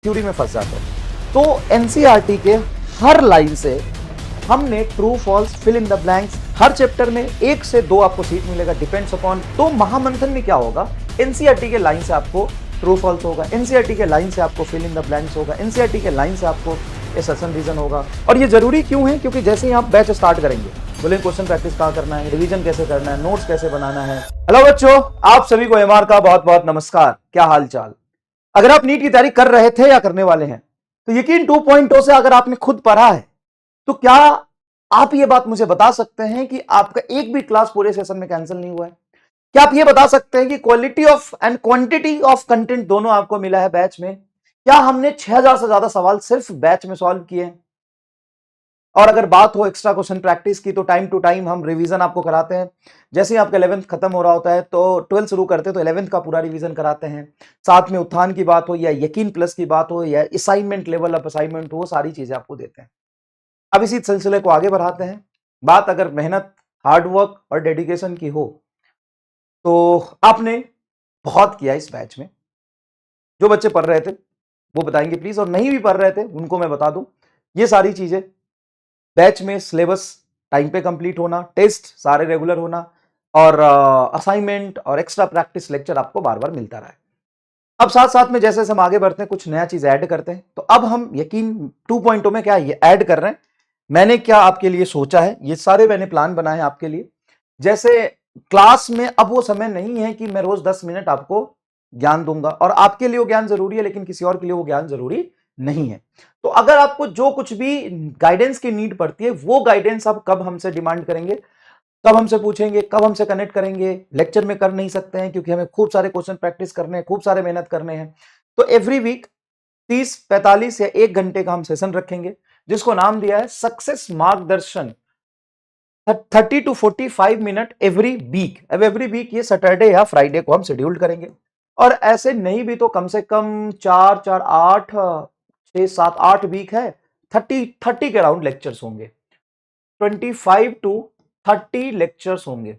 Theory में फंस जाते हैं। तो एनसीईआरटी के हर लाइन से हमने true false fill in the blanks, हर चैप्टर में 1 से 2 आपको सीट मिलेगा, डिपेंड्स अपॉन। तो महामंथन में क्या होगा, एनसीईआरटी के लाइन से आपको ट्रू फॉल्स होगा, एनसीईआरटी के लाइन से आपको फिल इन द ब्लैंक्स होगा, एनसीईआरटी के लाइन से आपको असर्शन रीजन होगा। और ये जरूरी क्यों है, क्योंकि जैसे ही आप बैच स्टार्ट करेंगे, बोले क्वेश्चन प्रैक्टिस कहाँ करना है, रिवीजन कैसे करना है, नोट्स कैसे बनाना है। हेलो बच्चों, आप सभी को एमआर का बहुत बहुत नमस्कार। क्या हाल चाल। अगर आप नीट की तैयारी कर रहे थे या करने वाले हैं, तो यकीन 2.0 से अगर आपने खुद पढ़ा है, तो क्या आप ये बात मुझे बता सकते हैं कि आपका एक भी क्लास पूरे सेशन में कैंसिल नहीं हुआ है? क्या आप ये बता सकते हैं कि quality of and quantity of content दोनों आपको मिला है बैच में? क्या हमने 6000 से ज्यादा सवाल सिर्फ बैच में सॉल्व किए हैं? और अगर बात हो एक्स्ट्रा क्वेश्चन प्रैक्टिस की, तो टाइम टू टाइम हम रिवीजन आपको कराते हैं। जैसे ही आपका 11th खत्म हो रहा होता है तो 12th शुरू करते हैं, तो 11th का पूरा रिवीजन कराते हैं। साथ में उत्थान की बात हो या यकीन प्लस की बात हो या असाइनमेंट, लेवल अप असाइनमेंट हो, सारी चीजें आपको देते हैं। अब इसी सिलसिले को आगे बढ़ाते हैं। बात अगर मेहनत, हार्डवर्क और डेडिकेशन की हो, तो आपने बहुत किया इस बैच में। जो बच्चे पढ़ रहे थे वो बताएंगे प्लीज, और नहीं भी पढ़ रहे थे उनको मैं बता दूं, ये सारी चीजें बैच में सिलेबस टाइम पे कंप्लीट होना, टेस्ट सारे रेगुलर होना, और असाइनमेंट और एक्स्ट्रा प्रैक्टिस लेक्चर आपको बार बार मिलता रहा है। अब साथ साथ में जैसे हम आगे बढ़ते हैं, कुछ नया चीज ऐड करते हैं। तो अब हम यकीन 2.0 में क्या ये ऐड कर रहे हैं, मैंने क्या आपके लिए सोचा है, ये सारे मैंने प्लान बनाए आपके लिए। जैसे क्लास में अब वो समय नहीं है कि मैं रोज 10 मिनट आपको ज्ञान दूंगा, और आपके लिए वो ज्ञान जरूरी है, लेकिन किसी और के लिए वो ज्ञान जरूरी नहीं है। तो अगर आपको जो कुछ भी गाइडेंस की नीड पड़ती है, वो गाइडेंस आप कब हमसे डिमांड करेंगे, कब हमसे पूछेंगे, कब हमसे कनेक्ट करेंगे? लेक्चर में कर नहीं सकते हैं, क्योंकि हमें खूब सारे क्वेश्चन प्रैक्टिस करने हैं, खूब सारे मेहनत करने हैं। तो एवरी वीक 30, 45 या 1 घंटे का हम सेशन रखेंगे, जिसको नाम दिया है सक्सेस मार्गदर्शन। 30 to 45 मिनट एवरी वीक। अब एवरी वीक ये सैटरडे या फ्राइडे को हम शेड्यूल करेंगे, और ऐसे नहीं भी तो कम से कम 4, 4, 8, 6, 7, 8 वीक है, 30 के अराउंड लेक्चर्स होंगे। 25 to 30 लेक्चर्स होंगे।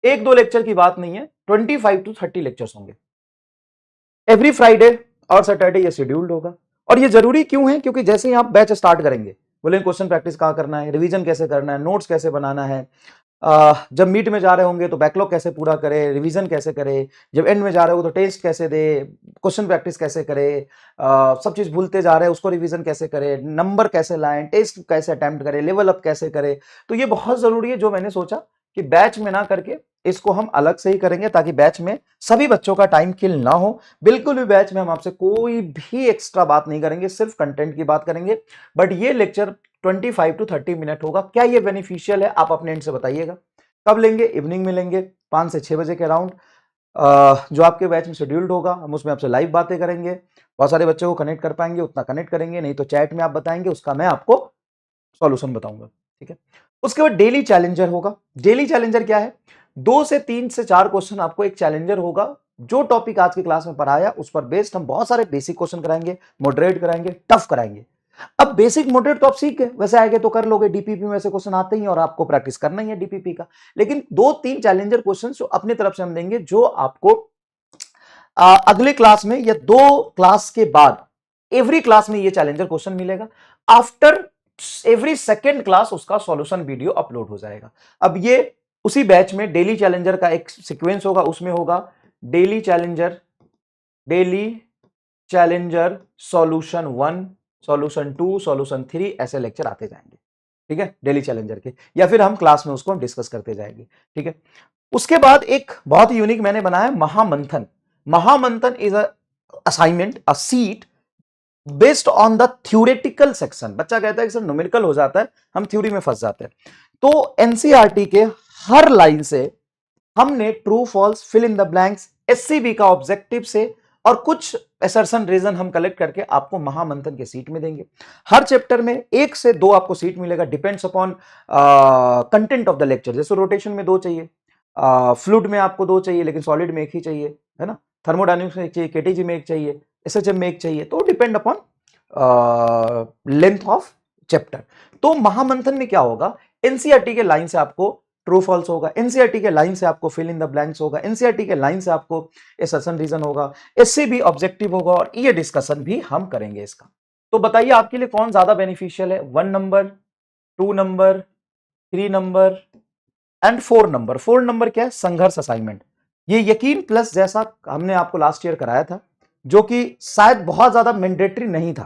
1-2 लेक्चर की बात नहीं है, 25 to 30 लेक्चर्स होंगे एवरी फ्राइडे और सैटरडे। ये शेड्यूल्ड होगा। और ये जरूरी क्यों है, क्योंकि जैसे ही आप बैच स्टार्ट करेंगे, बोले क्वेश्चन प्रैक्टिस कहाँ करना है, रिवीजन कैसे करना है, नोट्स कैसे बनाना है, जब मीट में जा रहे होंगे तो बैकलॉग कैसे पूरा करे, रिवीजन कैसे करे, जब एंड में जा रहे हो तो टेस्ट कैसे दे, क्वेश्चन प्रैक्टिस कैसे करे, सब चीज भूलते जा रहे हैं उसको रिवीजन कैसे करे, नंबर कैसे लाएं, टेस्ट कैसे अटेम्प्ट करे, लेवल अप कैसे करे। तो ये बहुत जरूरी है, जो मैंने सोचा कि बैच में ना करके इसको हम अलग से ही करेंगे, ताकि बैच में सभी बच्चों का टाइम किल ना हो। बिल्कुल भी बैच में हम आपसे कोई भी एक्स्ट्रा बात नहीं करेंगे, सिर्फ कंटेंट की बात करेंगे। बट ये लेक्चर 25 to 30 मिनट होगा। क्या ये बेनिफिशियल है, आप अपने एंड से बताइएगा। कब लेंगे? इवनिंग में लेंगे, 5 से 6 बजे के अराउंड। जो आपके बैच में शेड्यूल्ड होगा, हम उसमें आपसे लाइव बातें करेंगे। बहुत सारे बच्चों को कनेक्ट कर पाएंगे उतना कनेक्ट करेंगे, नहीं तो चैट में आप बताएंगे, उसका मैं आपको सॉल्यूशन बताऊंगा। ठीक है। उसके बाद डेली चैलेंजर होगा। डेली चैलेंजर क्या है? 2 से 3 से 4 क्वेश्चन आपको एक चैलेंजर होगा। जो टॉपिक आज की क्लास में पढ़ाया उस पर बेस्ड हम बहुत सारे बेसिक क्वेश्चन कराएंगे, मॉडरेट कराएंगे, टफ कराएंगे। अब बेसिक मॉडरेट तो आप सीख गए, वैसे आएंगे तो कर लोगे, डीपीपी में ऐसे क्वेश्चन आते ही और आपको प्रैक्टिस करना ही है डीपीपी का। लेकिन 2-3 चैलेंजर क्वेश्चन जो अपनी तरफ से हम देंगे, जो आपको अगले क्लास में या 2 क्लास के बाद एवरी क्लास में ये चैलेंजर क्वेश्चन मिलेगा। आफ्टर एवरी सेकेंड क्लास उसका सॉल्यूशन वीडियो अपलोड हो जाएगा। अब ये उसी बैच में डेली चैलेंजर का एक सीक्वेंस होगा, उसमें होगा daily challenger solution 1, solution 2, solution 3, ऐसे लेक्चर आते जाएंगे। ठीक है, डेली चैलेंजर के, या फिर हम क्लास में उसको हम डिस्कस करते जाएंगे। ठीक है। उसके बाद एक बहुत यूनिक मैंने बनाया Mahamanthan. Mahamanthan is a assignment, a sheet based on the theoretical section. बच्चा कहता है कि सर न्यूमेरिकल हो जाता है, हम थ्योरी में फंस जाते हैं। तो एनसीईआरटी के हर लाइन से हमने true false fill in the blanks SCB का ऑब्जेक्टिव से और कुछ असर्शन रीजन हम कलेक्ट करके आपको महामंथन के सीट में देंगे। हर चैप्टर में 1 से 2 आपको सीट मिलेगा, depends upon content of the lecture. जैसे रोटेशन में 2 चाहिए, फ्लूइड में आपको 2 चाहिए, लेकिन सॉलिड में 1 ही चाहिए, है ना। थर्मोडायनेमिक्स में 1 चाहिए, केटीजी में 1 चाहिए, एसएचएम में 1 चाहिए। तो depend upon length of chapter. तो महामंथन में क्या होगा, एनसीईआरटी के लाइन से आपको ट्रू फॉल्स होगा, एनसीईआरटी के लाइन से आपको फिल इन द ब्लैंक्स होगा, एनसीईआरटी के लाइन से आपको असर्शन रीजन होगा, इससे भी ऑब्जेक्टिव होगा और ये डिस्कशन भी हम करेंगे इसका। तो बताइए आपके लिए कौन ज्यादा बेनिफिशियल है, 1 number, 2 number, 3 number and 4 number. 4 number क्या है, संघर्ष असाइनमेंट। ये यकीन प्लस जैसा हमने आपको लास्ट ईयर कराया था, जो कि शायद बहुत ज्यादा मैंडेटरी नहीं था,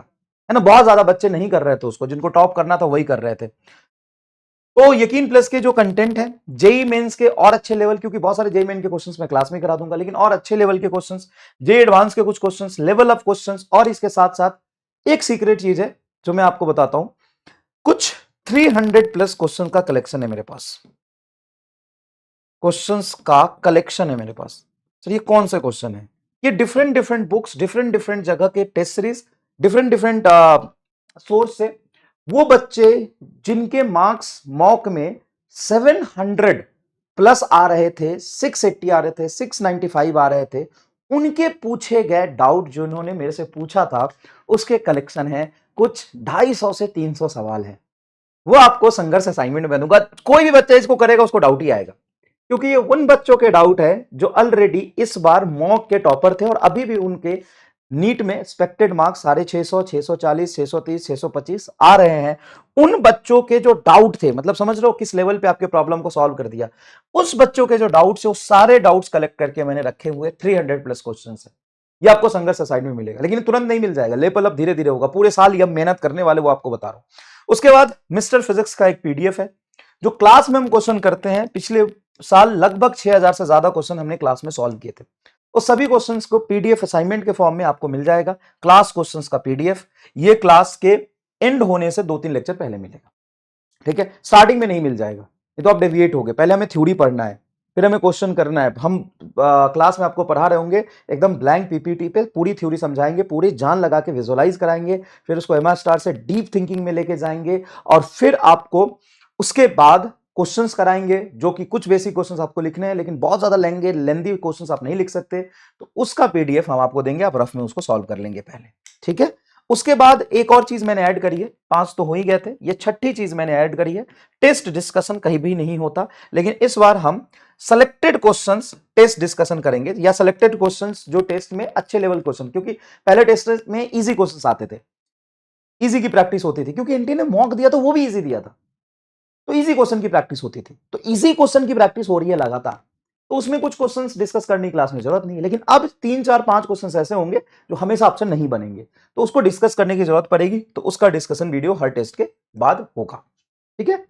है ना, बहुत ज्यादा बच्चे नहीं कर रहे थे उसको, जिनको टॉप करना था वही कर रहे थे। तो यकीन प्लस के जो कंटेंट है जेई मेंस के और अच्छे लेवल, क्योंकि बहुत सारे जेई मेन के क्वेश्चंस मैं क्लास में करा दूंगा, लेकिन और अच्छे लेवल के क्वेश्चंस, जेई एडवांस के कुछ क्वेश्चंस, लेवल ऑफ क्वेश्चंस, और इसके साथ साथ एक सीक्रेट चीज है जो मैं आपको बताता हूं, कुछ 300 प्लस क्वेश्चन का कलेक्शन है मेरे पास, क्वेश्चंस का कलेक्शन है मेरे पास। सर ये कौन से क्वेश्चन है, ये different different books, different different जगह के test series, different different source से, वो बच्चे जिनके मार्क्स मॉक में 700 प्लस आ रहे थे, 680 आ रहे थे, 695 आ रहे थे, उनके पूछे गए डाउट जो उन्होंने मेरे से पूछा था, उसके कलेक्शन है, कुछ 250 से 300 सवाल है। वो आपको संघर्ष असाइनमेंट में दूंगा, कोई भी बच्चा इसको करेगा उसको डाउट ही आएगा, क्योंकि ये उन बच्चों के डाउट है जो ऑलरेडी इस बार मॉक के टॉपर थे और अभी भी उनके नीट में एक्सपेक्टेड मार्क्स 650, 640, 630, 625 आ रहे हैं। उन बच्चों के जो डाउट थे, मतलब समझ रहे हो किस लेवल पे आपके प्रॉब्लम को सॉल्व कर दिया, उस बच्चों के जो डाउट्स है, वो सारे डाउट्स कलेक्ट करके मैंने रखे हुए 300 प्लस क्वेश्चन है। ये आपको संघर्ष असाइनमेंट में मिलेगा, लेकिन तुरंत नहीं मिल जाएगा, लेवल अप धीरे धीरे होगा, पूरे साल ये मेहनत करने वाले वो आपको बता रहा हूं। उसके बाद मिस्टर फिजिक्स का एक पीडीएफ है, जो क्लास में हम क्वेश्चन करते हैं, पिछले साल लगभग 6000 से ज्यादा क्वेश्चन हमने क्लास में सॉल्व किए थे, उस सभी क्वेश्चंस को पीडीएफ असाइनमेंट के फॉर्म में आपको मिल जाएगा, क्लास क्वेश्चंस का पीडीएफ। ये क्लास के एंड होने से 2-3 लेक्चर पहले मिलेगा, ठीक है, स्टार्टिंग में नहीं मिल जाएगा, ये तो आप डेविएट हो गए, पहले हमें थ्योरी पढ़ना है, फिर हमें क्वेश्चन करना है। हम क्लास में आपको पढ़ा रहे होंगे एकदम ब्लैंक पीपीटी पे, पूरी थ्योरी समझाएंगे, पूरी जान लगा के विजुअलाइज कराएंगे, फिर उसको एमआर स्टार से डीप थिंकिंग में लेके जाएंगे, और फिर आपको उसके बाद क्वेश्चंस कराएंगे, जो कि कुछ बेसिक क्वेश्चंस आपको लिखने हैं, लेकिन बहुत ज्यादा लेंदी क्वेश्चंस आप नहीं लिख सकते, तो उसका पीडीएफ हम आपको देंगे, आप रफ में उसको सॉल्व कर लेंगे पहले, ठीक है। उसके बाद एक और चीज मैंने ऐड करी है, 5 तो हो ही गए थे, ये छठी चीज मैंने ऐड करी है, टेस्ट डिस्कशन कहीं भी नहीं होता, लेकिन इस बार हम सेलेक्टेड क्वेश्चंस टेस्ट डिस्कशन करेंगे, या सेलेक्टेड क्वेश्चंस जो टेस्ट में अच्छे लेवल क्वेश्चन, क्योंकि पहले टेस्ट में इजी क्वेश्चंस आते थे, इजी की प्रैक्टिस होती थी, क्योंकि एनटी ने मॉक दिया तो वो भी इजी दिया था, तो इजी क्वेश्चन की प्रैक्टिस होती थी, तो इजी क्वेश्चन की प्रैक्टिस हो रही है लगातार, तो उसमें कुछ क्वेश्चंस डिस्कस करने की क्लास में जरूरत नहीं है, लेकिन अब 3, 4, 5 क्वेश्चंस ऐसे होंगे जो हमेशा ऑप्शन नहीं बनेंगे, तो उसको डिस्कस करने की जरूरत पड़ेगी, तो उसका डिस्कशन वीडियो हर टेस्ट के बाद होगा, ठीक है।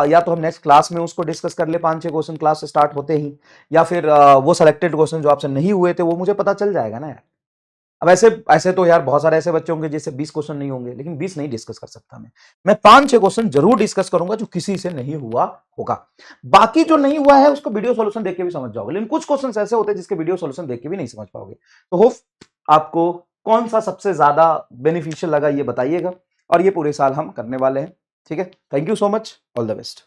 या तो हम नेक्स्ट क्लास में उसको डिस्कस कर ले, 5-6 क्वेश्चन क्लास स्टार्ट होते ही, या फिर वो सेलेक्टेड क्वेश्चन जो आपसे नहीं हुए थे वो मुझे पता चल जाएगा ना यार। अब ऐसे ऐसे तो यार बहुत सारे ऐसे बच्चे होंगे जिससे 20 क्वेश्चन नहीं होंगे, लेकिन 20 नहीं डिस्कस कर सकता मैं 5-6 क्वेश्चन जरूर डिस्कस करूंगा जो किसी से नहीं हुआ होगा। बाकी जो नहीं हुआ है उसको वीडियो सॉल्यूशन देख के भी समझ जाओगे, लेकिन कुछ क्वेश्चन ऐसे होते हैं जिसके वीडियो सॉल्यूशन देख के भी नहीं समझ पाओगे। तो होप आपको कौन सा सबसे ज्यादा बेनिफिशियल लगा ये बताइएगा, और ये पूरे साल हम करने वाले हैं, ठीक है। Thank you so much, all the best.